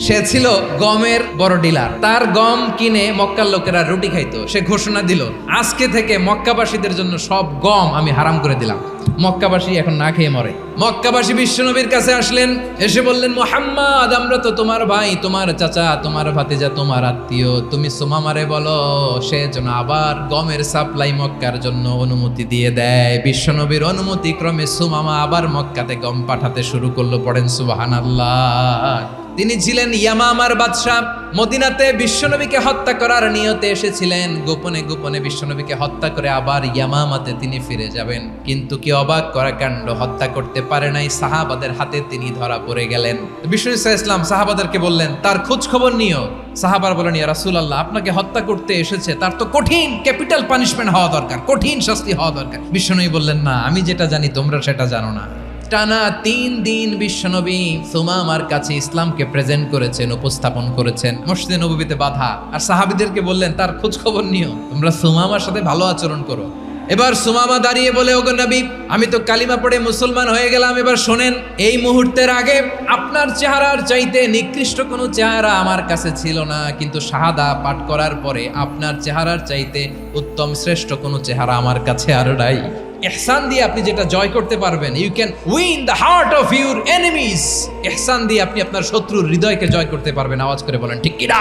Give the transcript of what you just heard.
সে ছিল গমের বড় ডিলার। তার গম কিনে মক্কার লোকেরা রুটি খাইতো। সে ঘোষণা দিল, আজকে থেকে মক্কাবাসীদের জন্য সব গম আমি হারাম করে দিলাম। মক্কাবাসী এখন না খেয়ে মরে। মক্কাবাসী বিশ্বনবীর কাছে আসলেন, এসে বললেন, মুহাম্মদ, আমরা তো তোমার ভাই, তোমার চাচা, তোমার ভাতিজা, তোমার আত্মীয়। তুমি সুমামারে বলো সে যেন আবার গমের সাপ্লাই মক্কার জন্য অনুমতি দিয়ে দেয়। বিশ্বনবীর অনুমতি ক্রমে সুমামা আবার মক্কাতে গম পাঠাতে শুরু করলো। পড়েন সুবহানাল্লাহ। তিনি ছিলেন ইয়ামামার বাদশাহ। মদিনাতে বিশ্বনবীকে হত্যা করার নিয়তে এসেছিলেন। গোপনে গোপনে বিশ্বনবীকে হত্যা করে আবার ইয়ামামাতে তিনি ফিরে যাবেন। কিন্তু কি অবাক করা কাণ্ড, হত্যা করতে পারে নাই, সাহাবাদের হাতে তিনি ধরা পড়ে গেলেন। বিষ্ণু ইসলাম সাহাবাদেরকে বললেন, তার খোঁজ খবর নিও। সাহাবার বলেন, ইয়া রাসূলুল্লাহ, আপনাকে হত্যা করতে এসেছে, তার তো কঠিন ক্যাপিটাল পানিশমেন্ট হওয়া দরকার, কঠিন শাস্তি হওয়া দরকার। বিশ্বনবী বললেন, না, আমি যেটা জানি তোমরা সেটা জানো না। টানা 3 দিন বিশ্বনবী সুমামার কাছে ইসলামকে প্রেজেন্ট করেছেন, উপস্থাপন করেছেন। মসজিদে নববীতে বাধা। আর সাহাবীদেরকে বললেন, তার খোঁজ খবর নিও, তোমরা সুমামার সাথে ভালো আচরণ করো। এবার সুমামা দাঁড়িয়ে বলে, ওগো নবী, আমি তো কালিমা পড়ে মুসলমান হয়ে গেলাম। এবার শোনেন, এই মুহূর্তের আগে আপনার চেহারার চাইতে নিকৃষ্ট কোনো চেহারা আমার কাছে ছিল না, কিন্তু শাহাদা পাঠ করার পরে আপনার চেহারার চাইতে উত্তম শ্রেষ্ঠ কোনো চেহারা আমার কাছে আর নাই। ইহসান দিয়ে আপনি যেটা জয় করতে পারবেন, you can win the heart of your enemies. ইহসান দিয়ে আপনি আপনার শত্রুর হৃদয়কে জয় করতে পারবেন। আওয়াজ করে বলেন ঠিক কিনা?